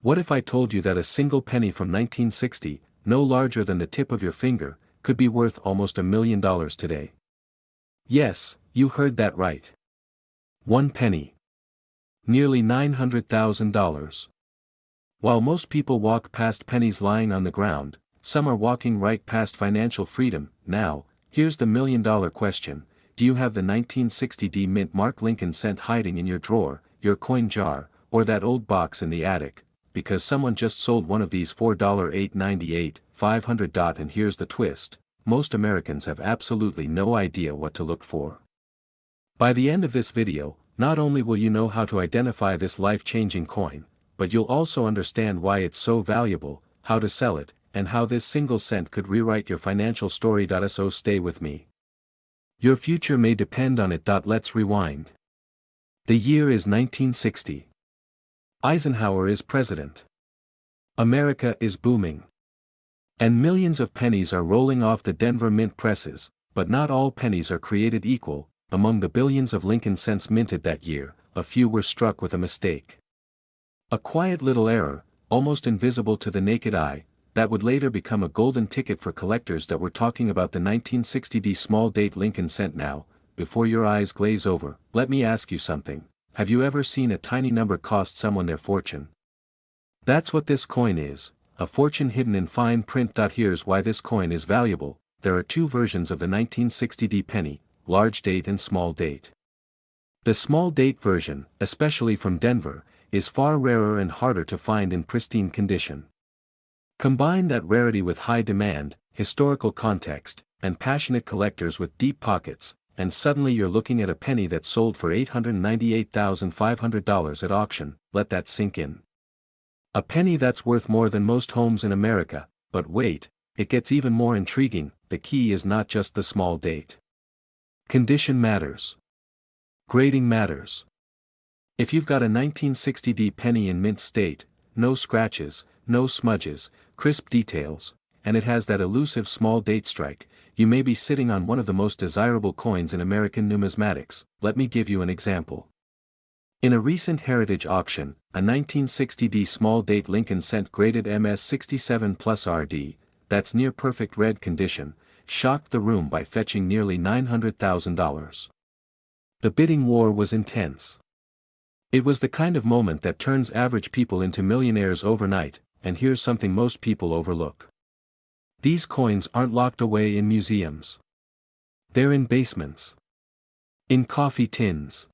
What if I told you that a single penny from 1960, no larger than the tip of your finger, could be worth almost $1 million today? Yes, you heard that right. One penny. Nearly $900,000. While most people walk past pennies lying on the ground, some are walking right past financial freedom. Now, here's the million-dollar question: do you have the 1960 mint Mark Lincoln cent hiding in your drawer, your coin jar, or that old box in the attic? Because someone just sold one of these for $8.98, 500. And here's the twist: most Americans have absolutely no idea what to look for. By the end of this video, not only will you know how to identify this life-changing coin, but you'll also understand why it's so valuable, how to sell it, and how this single cent could rewrite your financial story. So stay with me. Your future may depend on it. Let's rewind. The year is 1960. Eisenhower is president. America is booming. And millions of pennies are rolling off the Denver mint presses, but not all pennies are created equal. Among the billions of Lincoln cents minted that year, a few were struck with a mistake. A quiet little error, almost invisible to the naked eye, that would later become a golden ticket for collectors. That we're talking about the 1960 small date Lincoln cent. Now, before your eyes glaze over, let me ask you something. Have you ever seen a tiny number cost someone their fortune? That's what this coin is, a fortune hidden in fine print. Here's why this coin is valuable. There are two versions of the 1960 penny, large date and small date. The small date version, especially from Denver, is far rarer and harder to find in pristine condition. Combine that rarity with high demand, historical context, and passionate collectors with deep pockets, and suddenly you're looking at a penny that sold for $898,500 at auction. Let that sink in. A penny that's worth more than most homes in America. But wait, it gets even more intriguing. The key is not just the small date. Condition matters. Grading matters. If you've got a 1960 penny in mint state, no scratches, no smudges, crisp details, and it has that elusive small date strike, you may be sitting on one of the most desirable coins in American numismatics. Let me give you an example. In a recent heritage auction, a 1960 small date Lincoln cent graded MS67 plus RD, that's near perfect red condition, shocked the room by fetching nearly $900,000. The bidding war was intense. It was the kind of moment that turns average people into millionaires overnight. And here's something most people overlook. These coins aren't locked away in museums. They're in basements. In coffee tins.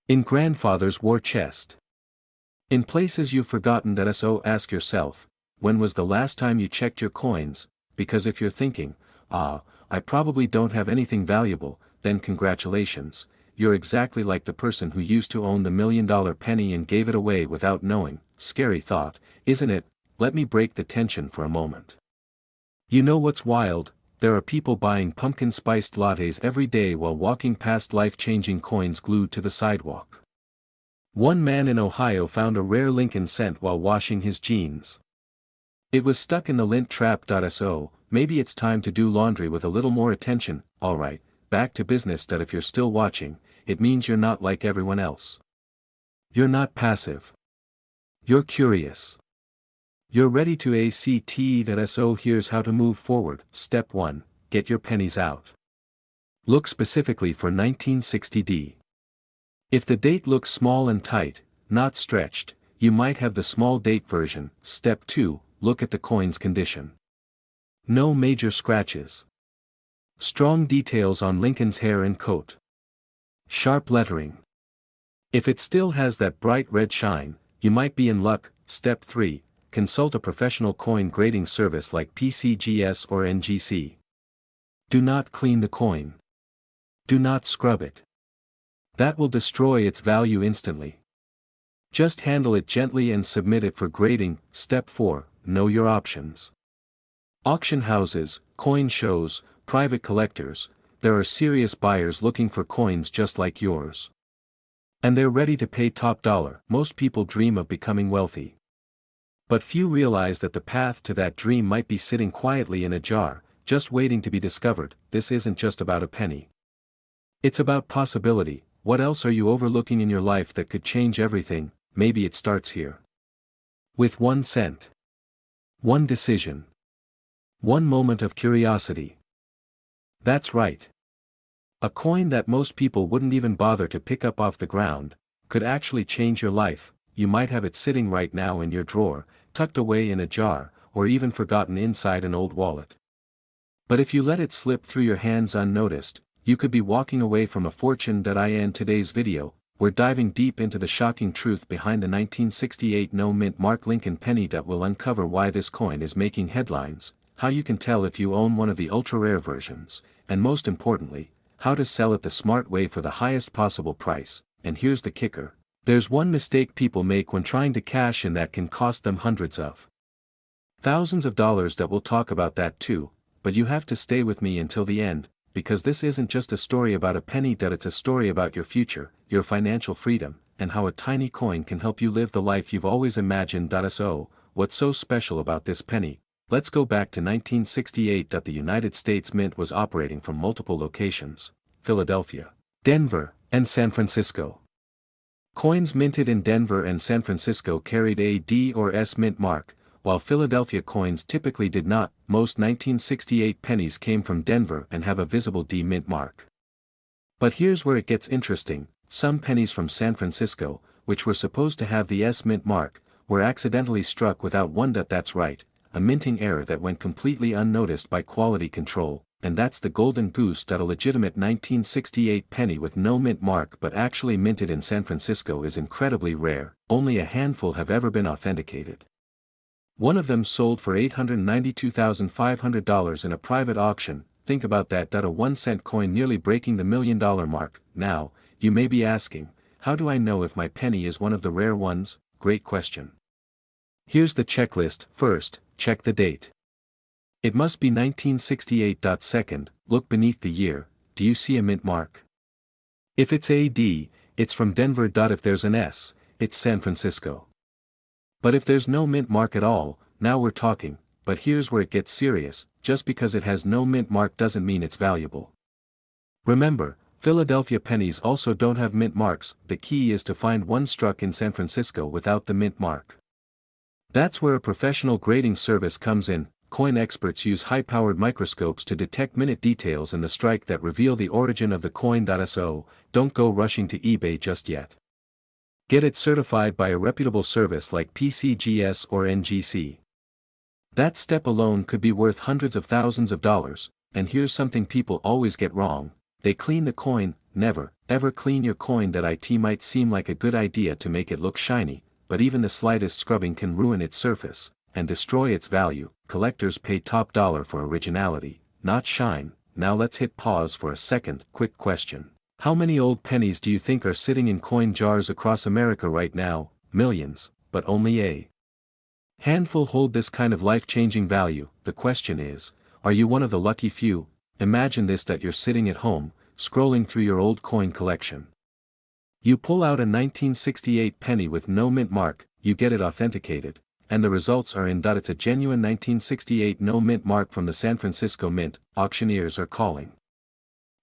In grandfather's war chest. In places you've forgotten. So ask yourself, when was the last time you checked your coins? Because if you're thinking, I probably don't have anything valuable, then congratulations, you're exactly like the person who used to own the $1 million penny and gave it away without knowing. Scary thought, isn't it? Let me break the tension for a moment. You know what's wild? There are people buying pumpkin-spiced lattes every day while walking past life-changing coins glued to the sidewalk. One man in Ohio found a rare Lincoln cent while washing his jeans. It was stuck in the lint trap. So, maybe it's time to do laundry with a little more attention. Alright, back to business. If you're still watching, it means you're not like everyone else. You're not passive. You're curious. You're ready to act. So here's how to move forward. Step 1, get your pennies out. Look specifically for 1960. If the date looks small and tight, not stretched, you might have the small date version. Step 2, look at the coin's condition. No major scratches. Strong details on Lincoln's hair and coat. Sharp lettering. If it still has that bright red shine, you might be in luck. Step 3, consult a professional coin grading service like PCGS or NGC. Do not clean the coin. Do not scrub it. That will destroy its value instantly. Just handle it gently and submit it for grading. Step 4, know your options. Auction houses, coin shows, private collectors, there are serious buyers looking for coins just like yours. And they're ready to pay top dollar. Most people dream of becoming wealthy. But few realize that the path to that dream might be sitting quietly in a jar, just waiting to be discovered. This isn't just about a penny. It's about possibility. What else are you overlooking in your life that could change everything? Maybe it starts here. With 1 cent. One decision. One moment of curiosity. That's right. A coin that most people wouldn't even bother to pick up off the ground, could actually change your life. You might have it sitting right now in your drawer, tucked away in a jar, or even forgotten inside an old wallet. But if you let it slip through your hands unnoticed, you could be walking away from a fortune. In today's video, we're diving deep into the shocking truth behind the 1968 no-mint mark Lincoln penny. Will uncover why this coin is making headlines, how you can tell if you own one of the ultra-rare versions, and most importantly, how to sell it the smart way for the highest possible price. And here's the kicker. There's one mistake people make when trying to cash in that can cost them hundreds of thousands of dollars. We'll talk about that too, but you have to stay with me until the end, because this isn't just a story about a penny. It's a story about your future, your financial freedom, and how a tiny coin can help you live the life you've always imagined. So, what's so special about this penny? Let's go back to 1968. The United States Mint was operating from multiple locations: Philadelphia, Denver, and San Francisco. Coins minted in Denver and San Francisco carried a D or S mint mark, while Philadelphia coins typically did not. Most 1968 pennies came from Denver and have a visible D mint mark. But here's where it gets interesting: some pennies from San Francisco, which were supposed to have the S mint mark, were accidentally struck without one. That's right, a minting error that went completely unnoticed by quality control. And that's the golden goose. A legitimate 1968 penny with no mint mark but actually minted in San Francisco is incredibly rare. Only a handful have ever been authenticated. One of them sold for $892,500 in a private auction. Think about that. A 1 cent coin nearly breaking the $1 million mark. Now, you may be asking, how do I know if my penny is one of the rare ones? Great question. Here's the checklist. First, check the date. It must be 1968. Second, look beneath the year. Do you see a mint mark? If it's AD, it's from Denver. If there's an S, it's San Francisco. But if there's no mint mark at all, now we're talking. But here's where it gets serious: just because it has no mint mark doesn't mean it's valuable. Remember, Philadelphia pennies also don't have mint marks. The key is to find one struck in San Francisco without the mint mark. That's where a professional grading service comes in. Coin experts use high-powered microscopes to detect minute details in the strike that reveal the origin of the coin. So, don't go rushing to eBay just yet. Get it certified by a reputable service like PCGS or NGC. That step alone could be worth hundreds of thousands of dollars. And here's something people always get wrong: they clean the coin. Never, ever clean your coin. It might seem like a good idea to make it look shiny, but even the slightest scrubbing can ruin its surface and destroy its value. Collectors pay top dollar for originality, not shine. Now let's hit pause for a second. Quick question. How many old pennies do you think are sitting in coin jars across America right now? Millions, but only a handful hold this kind of life-changing value. The question is, are you one of the lucky few? Imagine this: that you're sitting at home, scrolling through your old coin collection. You pull out a 1968 penny with no mint mark, you get it authenticated, and the results are in. It's a genuine 1968 no mint mark from the San Francisco Mint. Auctioneers are calling.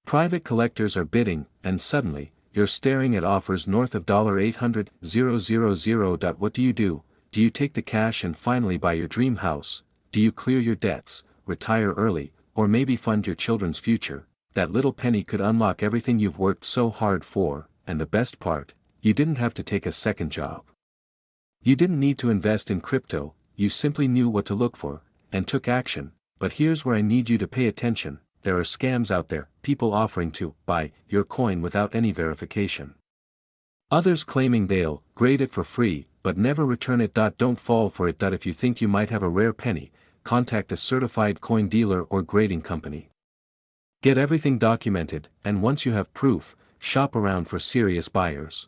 Private collectors are bidding, and suddenly, you're staring at offers north of $800,000. What do? Do you take the cash and finally buy your dream house? Do you clear your debts, retire early, or maybe fund your children's future? That little penny could unlock everything you've worked so hard for. And the best part, you didn't have to take a second job. You didn't need to invest in crypto. You simply knew what to look for, and took action. But here's where I need you to pay attention: there are scams out there, people offering to buy your coin without any verification. Others claiming they'll grade it for free, but never return it. Don't fall for it. If you think you might have a rare penny, contact a certified coin dealer or grading company. Get everything documented, and once you have proof, shop around for serious buyers.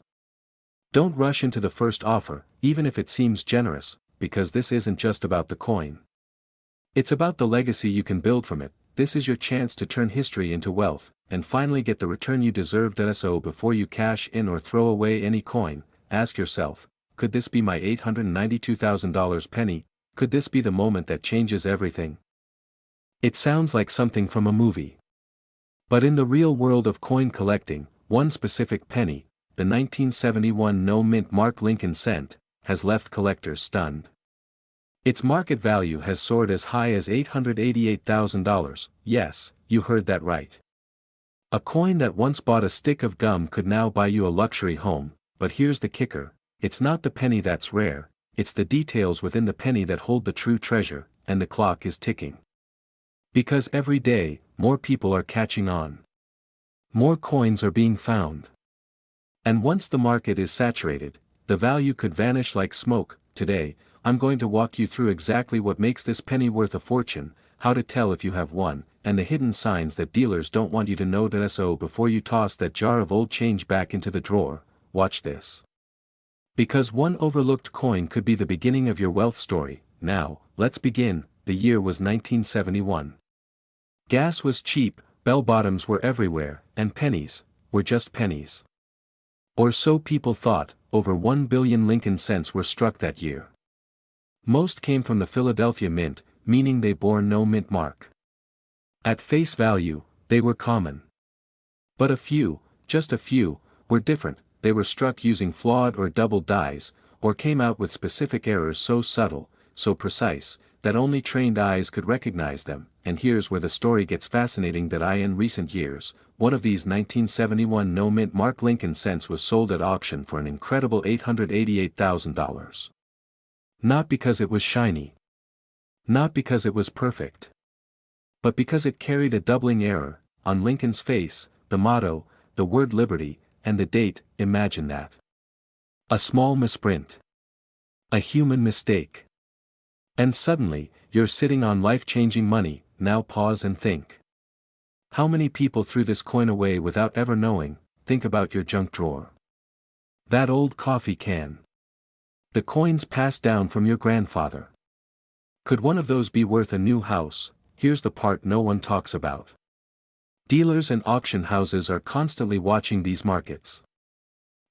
Don't rush into the first offer, even if it seems generous, because this isn't just about the coin. It's about the legacy you can build from it. This is your chance to turn history into wealth, and finally get the return you deserve. So before you cash in or throw away any coin, ask yourself, could this be my $892,000 penny? Could this be the moment that changes everything? It sounds like something from a movie. But in the real world of coin collecting, one specific penny, the 1971 no mint mark Lincoln cent, has left collectors stunned. Its market value has soared as high as $888,000, yes, you heard that right. A coin that once bought a stick of gum could now buy you a luxury home, but here's the kicker, it's not the penny that's rare, it's the details within the penny that hold the true treasure, and the clock is ticking. Because every day, more people are catching on. More coins are being found. And once the market is saturated, the value could vanish like smoke. Today, I'm going to walk you through exactly what makes this penny worth a fortune, how to tell if you have one, and the hidden signs that dealers don't want you to know. So before you toss that jar of old change back into the drawer, watch this. Because one overlooked coin could be the beginning of your wealth story. Now, let's begin. The year was 1971. Gas was cheap, bell-bottoms were everywhere, and pennies were just pennies. Or so people thought. Over 1 billion Lincoln cents were struck that year. Most came from the Philadelphia Mint, meaning they bore no mint mark. At face value, they were common. But a few, just a few, were different. They were struck using flawed or doubled dies, or came out with specific errors so subtle, so precise, that only trained eyes could recognize them. And here's where the story gets fascinating. In recent years, one of these 1971 no-mint mark Lincoln cents was sold at auction for an incredible $888,000. Not because it was shiny. Not because it was perfect. But because it carried a doubling error, on Lincoln's face, the motto, the word liberty, and the date. Imagine that. A small misprint. A human mistake. And suddenly, you're sitting on life-changing money. Now pause and think. How many people threw this coin away without ever knowing? Think about your junk drawer. That old coffee can. The coins passed down from your grandfather. Could one of those be worth a new house? Here's the part no one talks about. Dealers and auction houses are constantly watching these markets.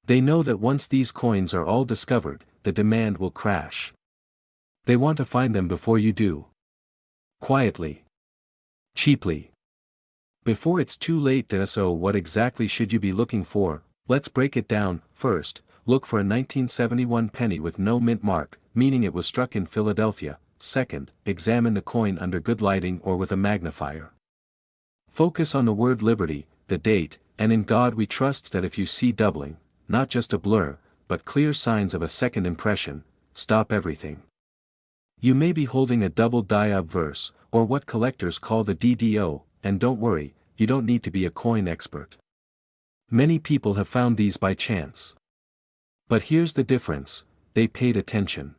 They know that once these coins are all discovered, the demand will crash. They want to find them before you do. Quietly. Cheaply. Before it's too late. So what exactly should you be looking for? Let's break it down. First, look for a 1971 penny with no mint mark, meaning it was struck in Philadelphia. Second, examine the coin under good lighting or with a magnifier. Focus on the word liberty, the date, and in God we trust that if you see doubling, not just a blur, but clear signs of a second impression, stop everything. You may be holding a double die obverse, or what collectors call the DDO, and don't worry, you don't need to be a coin expert. Many people have found these by chance. But here's the difference, they paid attention.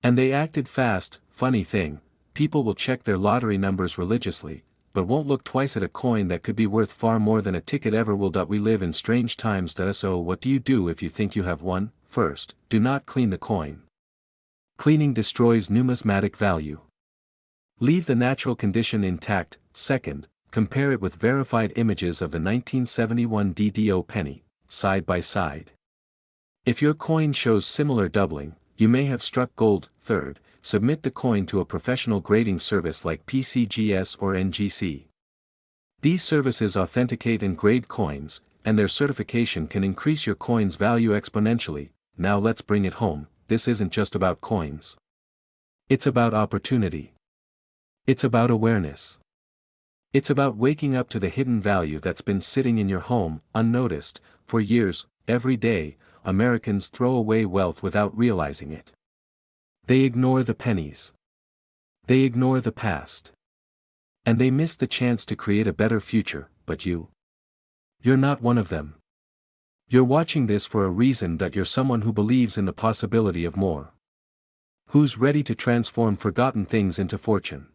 And they acted fast. Funny thing, people will check their lottery numbers religiously, but won't look twice at a coin that could be worth far more than a ticket ever will. We live in strange times. So what do you do if you think you have one? First, do not clean the coin. Cleaning destroys numismatic value. Leave the natural condition intact. Second, compare it with verified images of the 1971 DDO penny, side by side. If your coin shows similar doubling, you may have struck gold. Third, submit the coin to a professional grading service like PCGS or NGC. These services authenticate and grade coins, and their certification can increase your coin's value exponentially. Now let's bring it home. This isn't just about coins. It's about opportunity. It's about awareness. It's about waking up to the hidden value that's been sitting in your home, unnoticed. For years, every day, Americans throw away wealth without realizing it. They ignore the pennies. They ignore the past. And they miss the chance to create a better future. But you're not one of them. You're watching this for a reason. That you're someone who believes in the possibility of more. Who's ready to transform forgotten things into fortune.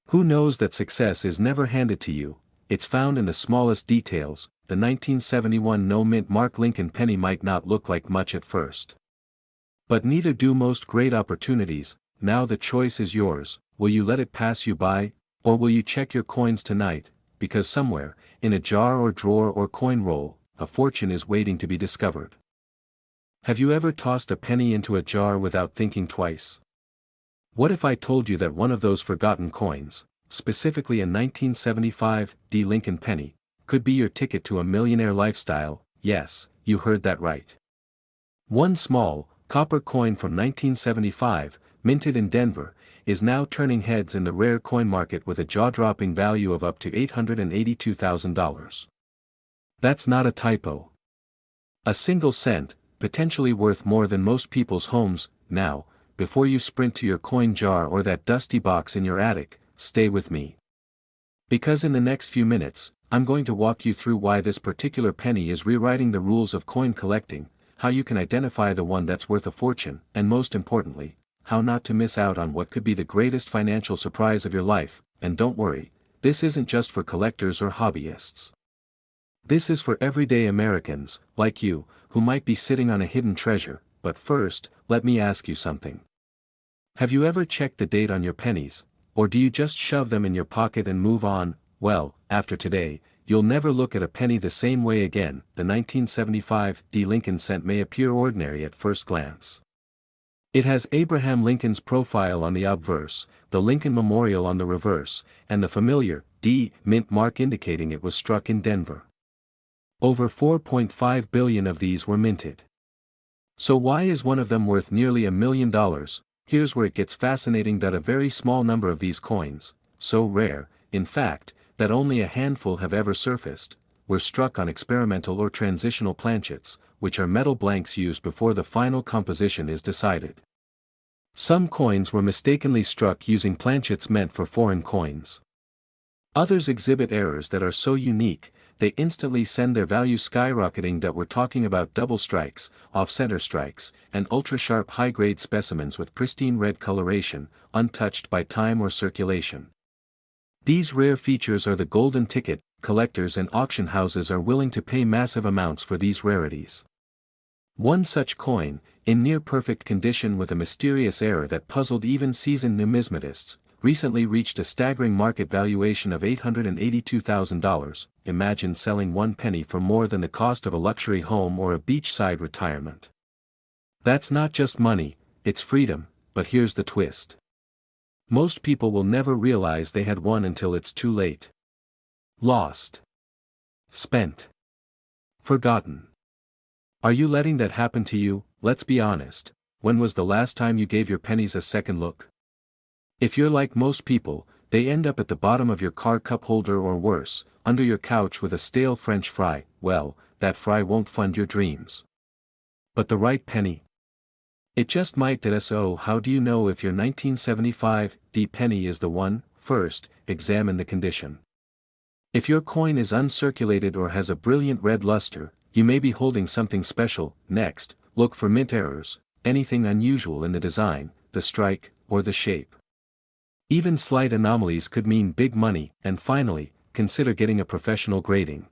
Who knows that success is never handed to you, it's found in the smallest details. The 1971 no-mint mark Lincoln penny might not look like much at first. But neither do most great opportunities. Now the choice is yours. Will you let it pass you by, or will you check your coins tonight? Because somewhere, in a jar or drawer or coin roll, a fortune is waiting to be discovered. Have you ever tossed a penny into a jar without thinking twice? What if I told you that one of those forgotten coins, specifically a 1975 D Lincoln penny, could be your ticket to a millionaire lifestyle? Yes, you heard that right. One small, copper coin from 1975, minted in Denver, is now turning heads in the rare coin market with a jaw-dropping value of up to $882,000. That's not a typo. A single cent, potentially worth more than most people's homes. Now, before you sprint to your coin jar or that dusty box in your attic, stay with me. Because in the next few minutes, I'm going to walk you through why this particular penny is rewriting the rules of coin collecting, how you can identify the one that's worth a fortune, and most importantly, how not to miss out on what could be the greatest financial surprise of your life. And don't worry, this isn't just for collectors or hobbyists. This is for everyday Americans, like you, who might be sitting on a hidden treasure. But first, let me ask you something. Have you ever checked the date on your pennies, or do you just shove them in your pocket and move on? Well, after today, you'll never look at a penny the same way again. The 1975 Lincoln cent may appear ordinary at first glance. It has Abraham Lincoln's profile on the obverse, the Lincoln Memorial on the reverse, and the familiar D mint mark indicating it was struck in Denver. Over 4.5 billion of these were minted. So why is one of them worth nearly $1 million? Here's where it gets fascinating. That a very small number of these coins, so rare, in fact, that only a handful have ever surfaced, were struck on experimental or transitional planchets, which are metal blanks used before the final composition is decided. Some coins were mistakenly struck using planchets meant for foreign coins. Others exhibit errors that are so unique, they instantly send their value skyrocketing. That we're talking about double strikes, off-center strikes, and ultra-sharp high-grade specimens with pristine red coloration, untouched by time or circulation. These rare features are the golden ticket. Collectors and auction houses are willing to pay massive amounts for these rarities. One such coin, in near-perfect condition with a mysterious error that puzzled even seasoned numismatists, recently reached a staggering market valuation of $882,000. Imagine selling one penny for more than the cost of a luxury home or a beachside retirement. That's not just money, it's freedom. But here's the twist. Most people will never realize they had one until it's too late. Lost. Spent. Forgotten. Are you letting that happen to you? Let's be honest. When was the last time you gave your pennies a second look? If you're like most people, they end up at the bottom of your car cup holder or worse, under your couch with a stale French fry. Well, that fry won't fund your dreams. But the right penny? It just might. So how do you know if your 1975 penny is the one? First, examine the condition. If your coin is uncirculated or has a brilliant red luster, you may be holding something special. Next, look for mint errors, anything unusual in the design, the strike, or the shape. Even slight anomalies could mean big money. And finally, consider getting a professional grading.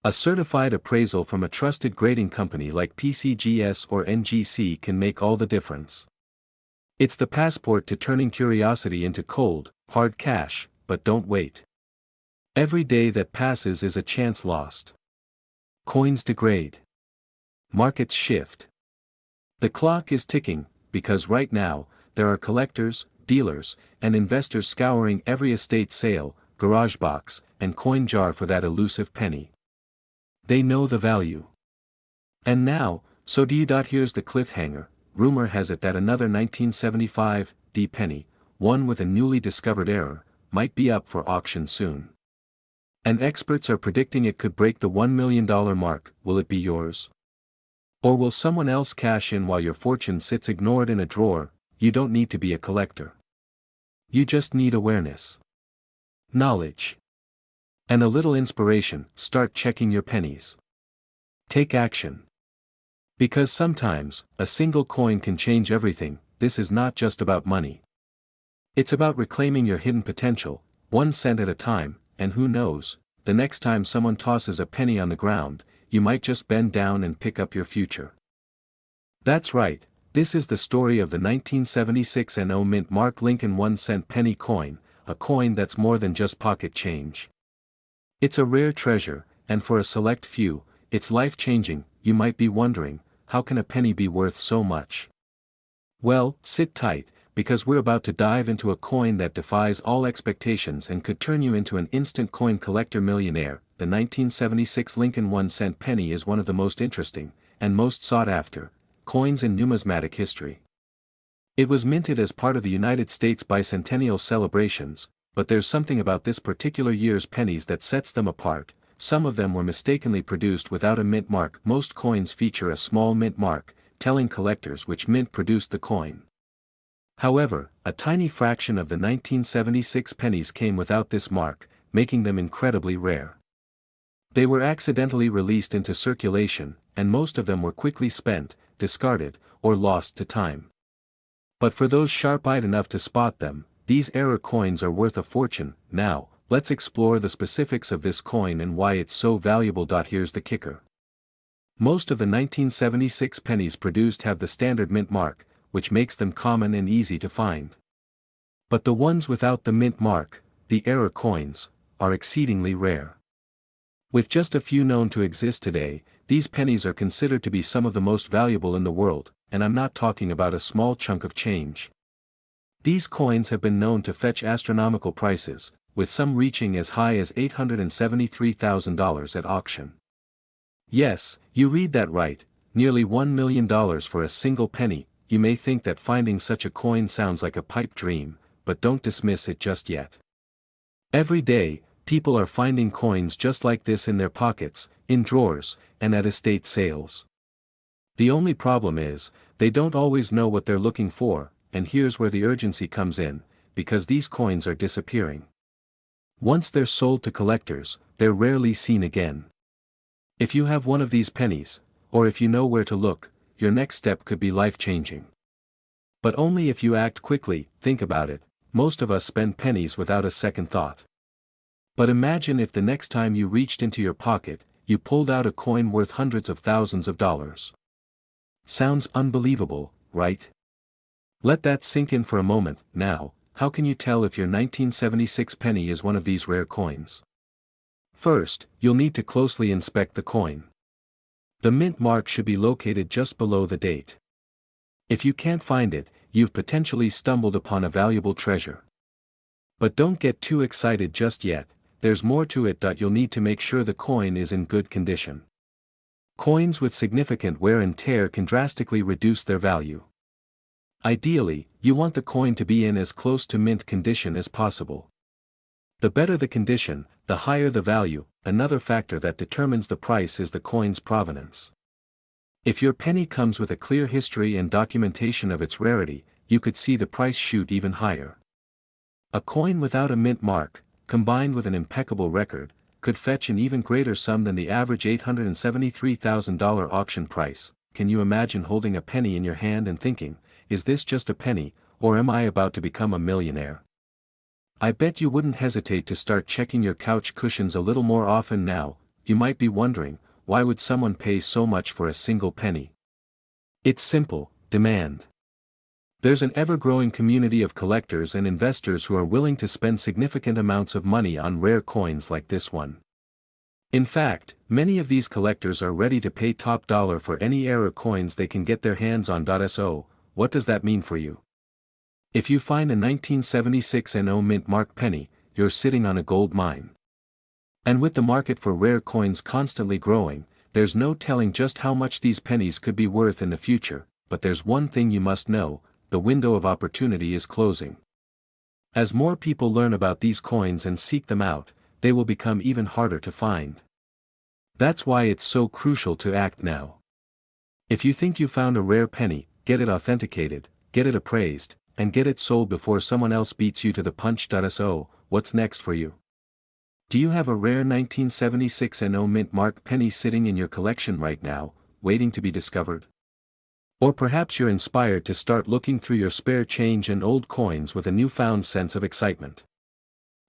A certified appraisal from a trusted grading company like PCGS or NGC can make all the difference. It's the passport to turning curiosity into cold, hard cash. But don't wait. Every day that passes is a chance lost. Coins degrade. Markets shift. The clock is ticking, because right now, there are collectors, dealers, and investors scouring every estate sale, garage box, and coin jar for that elusive penny. They know the value. And now, so do you. Here's the cliffhanger. Rumor has it that another 1975 penny, one with a newly discovered error, might be up for auction soon. And experts are predicting it could break the $1 million mark. Will it be yours? Or will someone else cash in while your fortune sits ignored in a drawer? You don't need to be a collector. You just need awareness, knowledge, and a little inspiration. Start checking your pennies. Take action. Because sometimes, a single coin can change everything. This is not just about money. It's about reclaiming your hidden potential, 1 cent at a time. And who knows, the next time someone tosses a penny on the ground, you might just bend down and pick up your future. That's right, this is the story of the 1976 NO mint mark Lincoln 1-cent penny coin, a coin that's more than just pocket change. It's a rare treasure, and for a select few, it's life-changing. You might be wondering, how can a penny be worth so much? Well, sit tight, because we're about to dive into a coin that defies all expectations and could turn you into an instant coin collector millionaire. The 1976 Lincoln 1-cent penny is one of the most interesting, and most sought after, coins in numismatic history. It was minted as part of the United States bicentennial celebrations, but there's something about this particular year's pennies that sets them apart. Some of them were mistakenly produced without a mint mark. Most coins feature a small mint mark, telling collectors which mint produced the coin. However, a tiny fraction of the 1976 pennies came without this mark, making them incredibly rare. They were accidentally released into circulation, and most of them were quickly spent, discarded, or lost to time. But for those sharp-eyed enough to spot them, these error coins are worth a fortune. Now, let's explore the specifics of this coin and why it's so valuable. Here's the kicker. Most of the 1976 pennies produced have the standard mint mark, which makes them common and easy to find. But the ones without the mint mark, the error coins, are exceedingly rare. With just a few known to exist today, these pennies are considered to be some of the most valuable in the world, and I'm not talking about a small chunk of change. These coins have been known to fetch astronomical prices, with some reaching as high as $873,000 at auction. Yes, you read that right, nearly $1 million for a single penny. You may think that finding such a coin sounds like a pipe dream, but don't dismiss it just yet. Every day, people are finding coins just like this in their pockets, in drawers, and at estate sales. The only problem is, they don't always know what they're looking for, and here's where the urgency comes in, because these coins are disappearing. Once they're sold to collectors, they're rarely seen again. If you have one of these pennies, or if you know where to look, your next step could be life-changing. But only if you act quickly. Think about it, most of us spend pennies without a second thought. But imagine if the next time you reached into your pocket, you pulled out a coin worth hundreds of thousands of dollars. Sounds unbelievable, right? Let that sink in for a moment. Now, how can you tell if your 1976 penny is one of these rare coins? First, you'll need to closely inspect the coin. The mint mark should be located just below the date. If you can't find it, you've potentially stumbled upon a valuable treasure. But don't get too excited just yet, there's more to it. You'll need to make sure the coin is in good condition. Coins with significant wear and tear can drastically reduce their value. Ideally, you want the coin to be in as close to mint condition as possible. The better the condition, the higher the value. Another factor that determines the price is the coin's provenance. If your penny comes with a clear history and documentation of its rarity, you could see the price shoot even higher. A coin without a mint mark, combined with an impeccable record, could fetch an even greater sum than the average $873,000 auction price. Can you imagine holding a penny in your hand and thinking, is this just a penny, or am I about to become a millionaire? I bet you wouldn't hesitate to start checking your couch cushions a little more often now. You might be wondering, why would someone pay so much for a single penny? It's simple: demand. There's an ever-growing community of collectors and investors who are willing to spend significant amounts of money on rare coins like this one. In fact, many of these collectors are ready to pay top dollar for any error coins they can get their hands on. So, what does that mean for you? If you find a 1976 NO mint mark penny, you're sitting on a gold mine. And with the market for rare coins constantly growing, there's no telling just how much these pennies could be worth in the future. But there's one thing you must know: the window of opportunity is closing. As more people learn about these coins and seek them out, they will become even harder to find. That's why it's so crucial to act now. If you think you found a rare penny, get it authenticated, get it appraised, and get it sold before someone else beats you to the punch. So, what's next for you? Do you have a rare 1976 NO mint mark penny sitting in your collection right now, waiting to be discovered? Or perhaps you're inspired to start looking through your spare change and old coins with a newfound sense of excitement.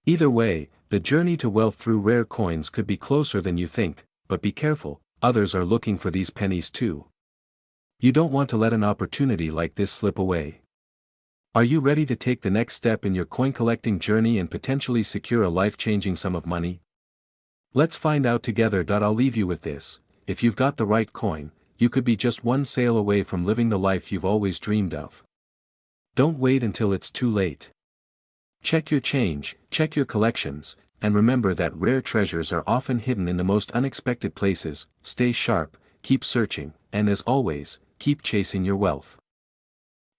Either way, the journey to wealth through rare coins could be closer than you think, but be careful, others are looking for these pennies too. You don't want to let an opportunity like this slip away. Are you ready to take the next step in your coin collecting journey and potentially secure a life-changing sum of money? Let's find out together. I'll leave you with this: if you've got the right coin, you could be just one sale away from living the life you've always dreamed of. Don't wait until it's too late. Check your change, check your collections, and remember that rare treasures are often hidden in the most unexpected places. Stay sharp, keep searching, and as always, keep chasing your wealth.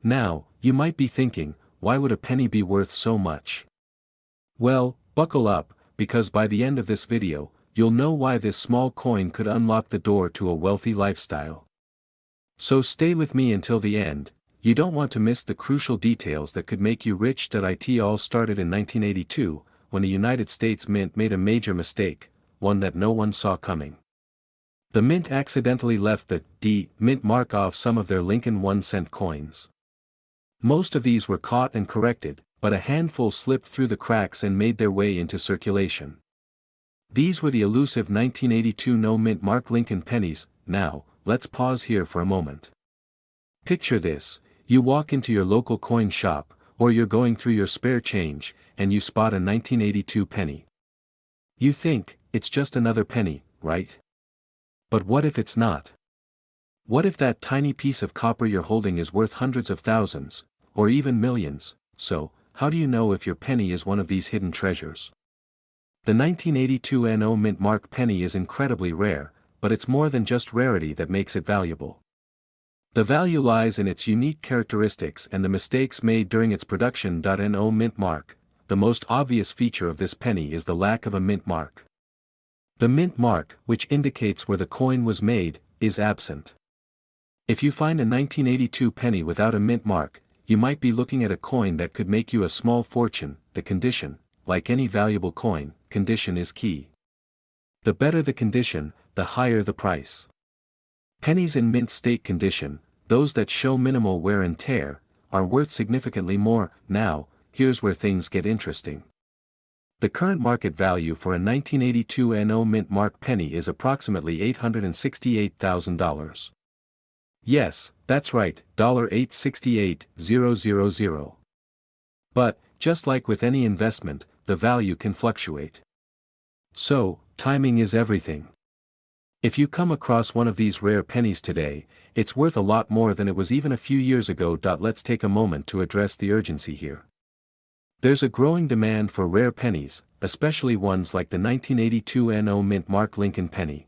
Now, you might be thinking, why would a penny be worth so much? Well, buckle up, because by the end of this video, you'll know why this small coin could unlock the door to a wealthy lifestyle. So stay with me until the end. You don't want to miss the crucial details that could make you rich. It all started in 1982, when the United States Mint made a major mistake, one that no one saw coming. The Mint accidentally left the D Mint mark off some of their Lincoln 1-cent coins. Most of these were caught and corrected, but a handful slipped through the cracks and made their way into circulation. These were the elusive 1982 no Mint mark Lincoln pennies. Now, let's pause here for a moment. Picture this: you walk into your local coin shop, or you're going through your spare change, and you spot a 1982 penny. You think, it's just another penny, right? But what if it's not? What if that tiny piece of copper you're holding is worth hundreds of thousands, or even millions? So, how do you know if your penny is one of these hidden treasures? The 1982 NO Mint mark penny is incredibly rare, but it's more than just rarity that makes it valuable. The value lies in its unique characteristics and the mistakes made during its production. NO Mint mark. The most obvious feature of this penny is the lack of a mint mark. The mint mark, which indicates where the coin was made, is absent. If you find a 1982 penny without a mint mark, you might be looking at a coin that could make you a small fortune. The condition, like any valuable coin, condition is key. The better the condition, the higher the price. Pennies in mint state condition, those that show minimal wear and tear, are worth significantly more. Now, here's where things get interesting. The current market value for a 1982 NO Mint mark penny is approximately $868,000. Yes, that's right, $868,000. But, just like with any investment, the value can fluctuate. So, timing is everything. If you come across one of these rare pennies today, it's worth a lot more than it was even a few years ago. Let's take a moment to address the urgency here. There's a growing demand for rare pennies, especially ones like the 1982 NO Mint mark Lincoln penny.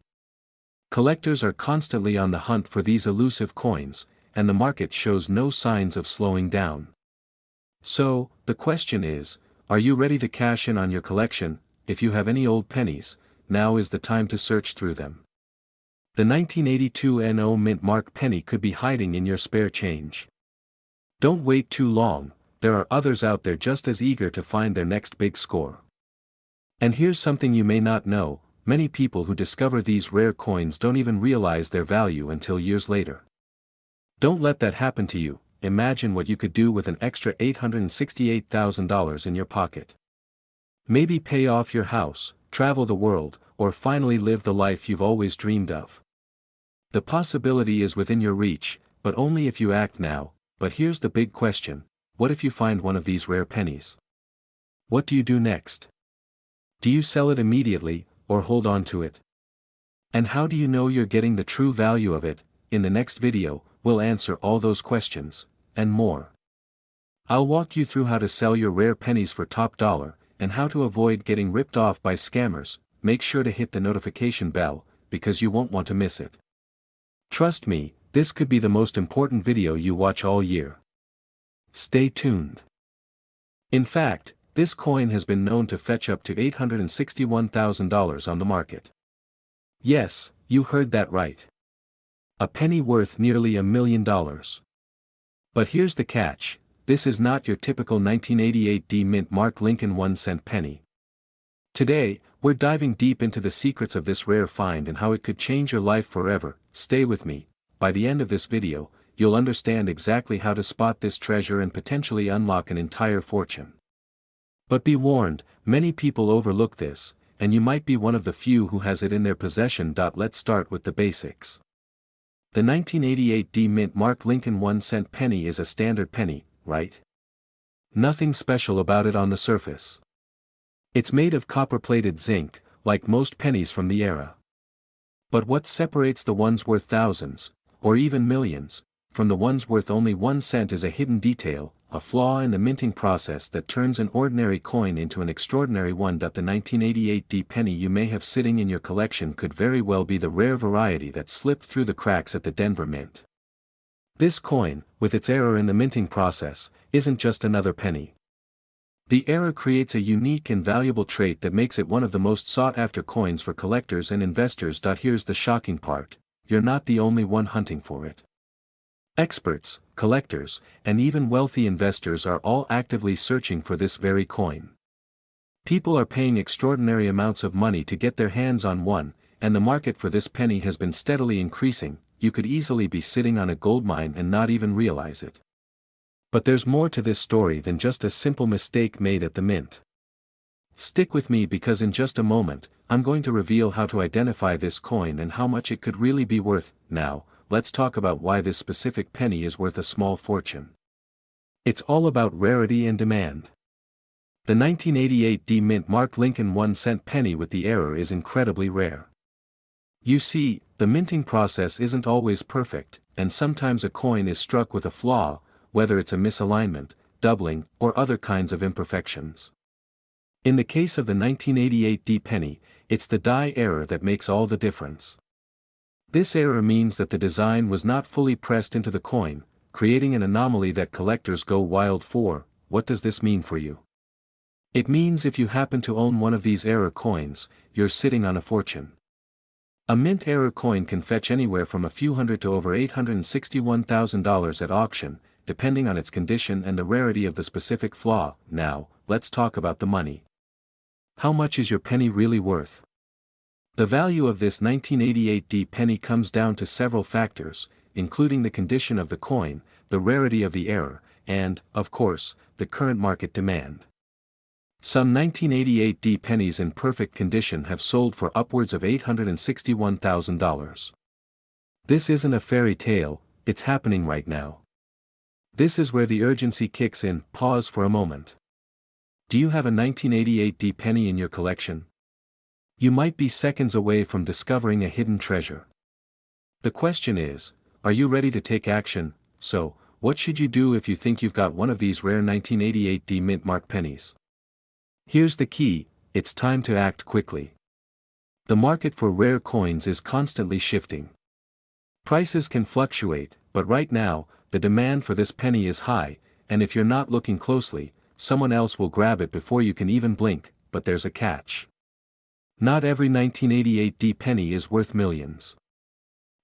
Collectors are constantly on the hunt for these elusive coins, and the market shows no signs of slowing down. So, the question is, are you ready to cash in on your collection? If you have any old pennies, now is the time to search through them. The 1982 NO Mint mark penny could be hiding in your spare change. Don't wait too long, there are others out there just as eager to find their next big score. And here's something you may not know: many people who discover these rare coins don't even realize their value until years later. Don't let that happen to you. Imagine what you could do with an extra $868,000 in your pocket. Maybe pay off your house, travel the world, or finally live the life you've always dreamed of. The possibility is within your reach, but only if you act now. But here's the big question: what if you find one of these rare pennies? What do you do next? Do you sell it immediately, or hold on to it? And how do you know you're getting the true value of it? In the next video, we'll answer all those questions, and more. I'll walk you through how to sell your rare pennies for top dollar, and how to avoid getting ripped off by scammers. Make sure to hit the notification bell, because you won't want to miss it. Trust me, this could be the most important video you watch all year. Stay tuned. In fact, this coin has been known to fetch up to $861,000 on the market. Yes, you heard that right. A penny worth nearly $1 million. But here's the catch: this is not your typical 1988 D Mint mark Lincoln 1-cent penny. Today, we're diving deep into the secrets of this rare find and how it could change your life forever. Stay with me. By the end of this video, you'll understand exactly how to spot this treasure and potentially unlock an entire fortune. But be warned, many people overlook this, and you might be one of the few who has it in their possession. Let's start with the basics. The 1988 D Mint mark Lincoln 1-cent penny is a standard penny, right? Nothing special about it on the surface. It's made of copper-plated zinc, like most pennies from the era. But what separates the ones worth thousands, or even millions, from the ones worth only 1 cent is a hidden detail, a flaw in the minting process that turns an ordinary coin into an extraordinary one. The 1988 D penny you may have sitting in your collection could very well be the rare variety that slipped through the cracks at the Denver Mint. This coin, with its error in the minting process, isn't just another penny. The error creates a unique and valuable trait that makes it one of the most sought-after coins for collectors and investors. Here's the shocking part: you're not the only one hunting for it. Experts, collectors, and even wealthy investors are all actively searching for this very coin. People are paying extraordinary amounts of money to get their hands on one, and the market for this penny has been steadily increasing. You could easily be sitting on a goldmine and not even realize it. But there's more to this story than just a simple mistake made at the mint. Stick with me, because in just a moment, I'm going to reveal how to identify this coin and how much it could really be worth. Now, let's talk about why this specific penny is worth a small fortune. It's all about rarity and demand. The 1988 D Mint Mark Lincoln 1-cent penny with the error is incredibly rare. You see, the minting process isn't always perfect, and sometimes a coin is struck with a flaw, whether it's a misalignment, doubling, or other kinds of imperfections. In the case of the 1988 D penny, it's the die error that makes all the difference. This error means that the design was not fully pressed into the coin, creating an anomaly that collectors go wild for. What does this mean for you? It means if you happen to own one of these error coins, you're sitting on a fortune. A mint error coin can fetch anywhere from a few hundred to over $861,000 at auction, depending on its condition and the rarity of the specific flaw. Now, let's talk about the money. How much is your penny really worth? The value of this 1988 D penny comes down to several factors, including the condition of the coin, the rarity of the error, and, of course, the current market demand. Some 1988 D pennies in perfect condition have sold for upwards of $861,000. This isn't a fairy tale, it's happening right now. This is where the urgency kicks in. Pause for a moment. Do you have a 1988 D penny in your collection? You might be seconds away from discovering a hidden treasure. The question is, are you ready to take action? So, what should you do if you think you've got one of these rare 1988 D Mint Mark pennies? Here's the key: it's time to act quickly. The market for rare coins is constantly shifting. Prices can fluctuate, but right now, the demand for this penny is high, and if you're not looking closely, someone else will grab it before you can even blink. But there's a catch. Not every 1988 D penny is worth millions.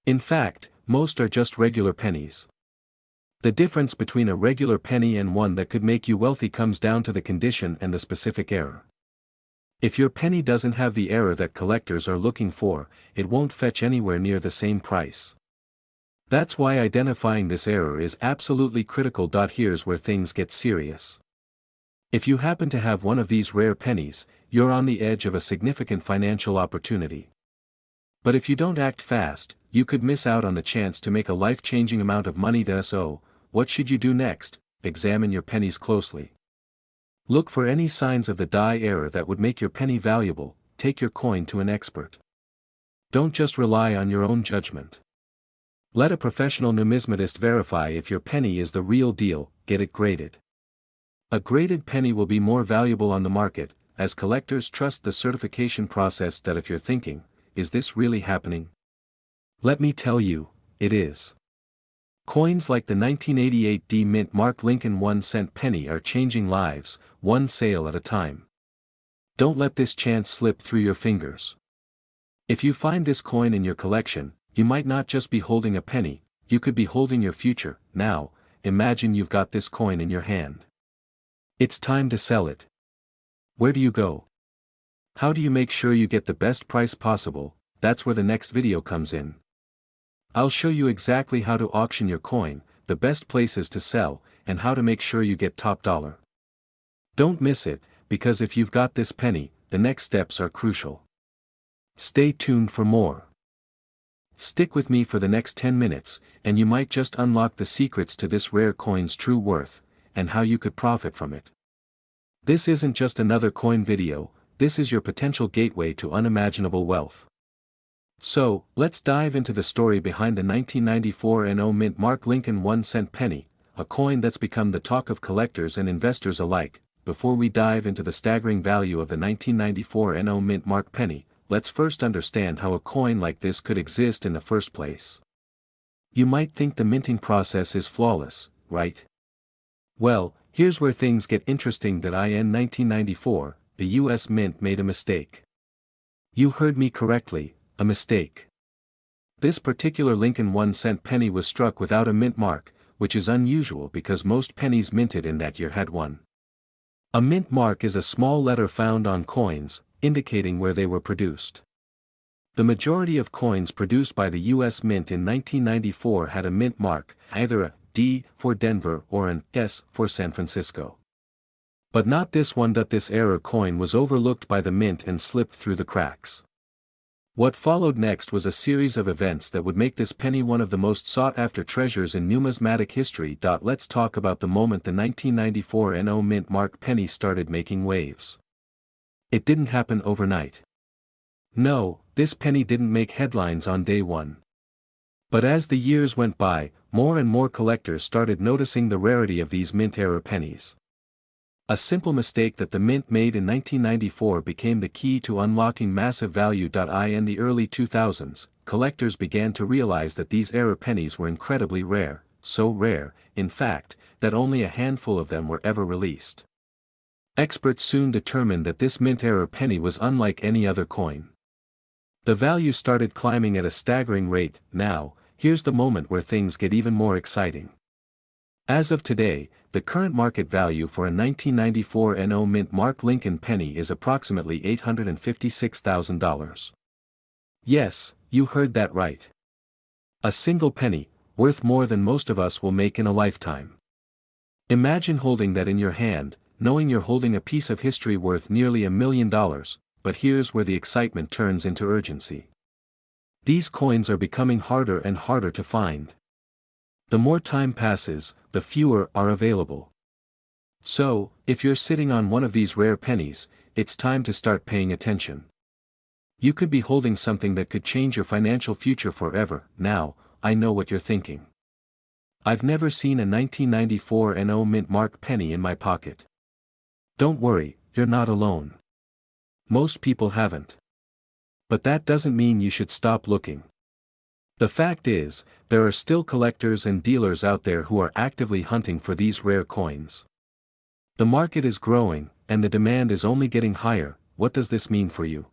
In fact, most are just regular pennies. The difference between a regular penny and one that could make you wealthy comes down to the condition and the specific error. If your penny doesn't have the error that collectors are looking for, it won't fetch anywhere near the same price. That's why identifying this error is absolutely critical. Here's where things get serious. If you happen to have one of these rare pennies, you're on the edge of a significant financial opportunity. But if you don't act fast, you could miss out on the chance to make a life-changing amount of money. So, what should you do next? Examine your pennies closely. Look for any signs of the die error that would make your penny valuable. Take your coin to an expert. Don't just rely on your own judgment. Let a professional numismatist verify if your penny is the real deal. Get it graded. A graded penny will be more valuable on the market, as collectors trust the certification process. If you're thinking, is this really happening? Let me tell you, it is. Coins like the 1988 D Mint Mark Lincoln 1-cent penny are changing lives, one sale at a time. Don't let this chance slip through your fingers. If you find this coin in your collection, you might not just be holding a penny, you could be holding your future. Now, imagine you've got this coin in your hand. It's time to sell it. Where do you go? How do you make sure you get the best price possible? That's where the next video comes in. I'll show you exactly how to auction your coin, the best places to sell, and how to make sure you get top dollar. Don't miss it, because if you've got this penny, the next steps are crucial. Stay tuned for more. Stick with me for the next 10 minutes, and you might just unlock the secrets to this rare coin's true worth, and how you could profit from it. This isn't just another coin video, this is your potential gateway to unimaginable wealth. So, let's dive into the story behind the 1994 NO Mint Mark Lincoln 1-cent penny, a coin that's become the talk of collectors and investors alike. Before we dive into the staggering value of the 1994 NO Mint Mark penny, let's first understand how a coin like this could exist in the first place. You might think the minting process is flawless, right? Well, here's where things get interesting. In 1994, the US Mint made a mistake. You heard me correctly, a mistake. This particular Lincoln 1-cent penny was struck without a mint mark, which is unusual because most pennies minted in that year had one. A mint mark is a small letter found on coins, indicating where they were produced. The majority of coins produced by the US Mint in 1994 had a mint mark, either a D for Denver or an S for San Francisco. But not this one. This error coin was overlooked by the mint and slipped through the cracks. What followed next was a series of events that would make this penny one of the most sought-after treasures in numismatic history. Let's talk about the moment the 1994 NO mint mark penny started making waves. It didn't happen overnight. No, this penny didn't make headlines on day one. But as the years went by, more and more collectors started noticing the rarity of these mint-era pennies. A simple mistake that the mint made in 1994 became the key to unlocking massive value. In the early 2000s, collectors began to realize that these era pennies were incredibly rare, so rare, in fact, that only a handful of them were ever released. Experts soon determined that this mint-era penny was unlike any other coin. The value started climbing at a staggering rate. Now, here's the moment where things get even more exciting. As of today, the current market value for a 1994 NO mint mark Lincoln penny is approximately $856,000. Yes, you heard that right. A single penny, worth more than most of us will make in a lifetime. Imagine holding that in your hand, knowing you're holding a piece of history worth nearly $1 million, but here's where the excitement turns into urgency. These coins are becoming harder and harder to find. The more time passes, the fewer are available. So, if you're sitting on one of these rare pennies, it's time to start paying attention. You could be holding something that could change your financial future forever. Now, I know what you're thinking. I've never seen a 1994 NO mint mark penny in my pocket. Don't worry, you're not alone. Most people haven't. But that doesn't mean you should stop looking. The fact is, there are still collectors and dealers out there who are actively hunting for these rare coins. The market is growing, and the demand is only getting higher. What does this mean for you?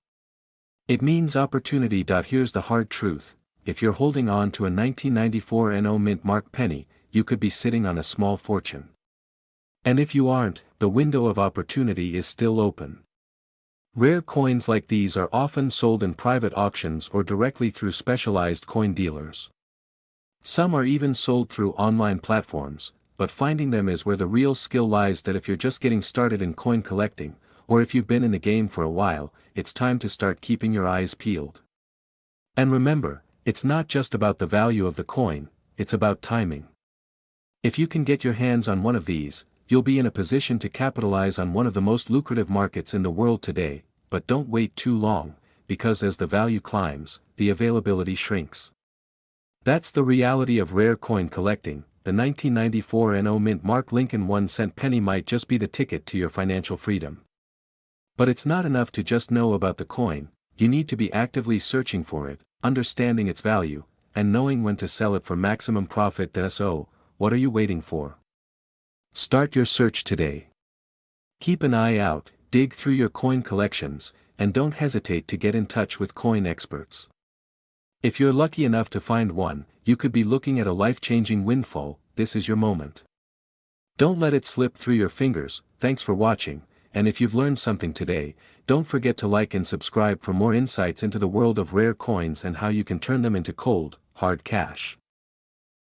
It means opportunity. Here's the hard truth: if you're holding on to a 1994 NO mint mark penny, you could be sitting on a small fortune. And if you aren't, the window of opportunity is still open. Rare coins like these are often sold in private auctions or directly through specialized coin dealers. Some are even sold through online platforms, but finding them is where the real skill lies. If you're just getting started in coin collecting, or if you've been in the game for a while, it's time to start keeping your eyes peeled. And remember, it's not just about the value of the coin, it's about timing. If you can get your hands on one of these, you'll be in a position to capitalize on one of the most lucrative markets in the world today. But don't wait too long, because as the value climbs, the availability shrinks. That's the reality of rare coin collecting. The 1994 NO mint mark Lincoln 1-cent penny might just be the ticket to your financial freedom. But it's not enough to just know about the coin, you need to be actively searching for it, understanding its value, and knowing when to sell it for maximum profit. So, what are you waiting for? Start your search today. Keep an eye out, dig through your coin collections, and don't hesitate to get in touch with coin experts. If you're lucky enough to find one, you could be looking at a life-changing windfall. This is your moment. Don't let it slip through your fingers. Thanks for watching, and if you've learned something today, don't forget to like and subscribe for more insights into the world of rare coins and how you can turn them into cold, hard cash.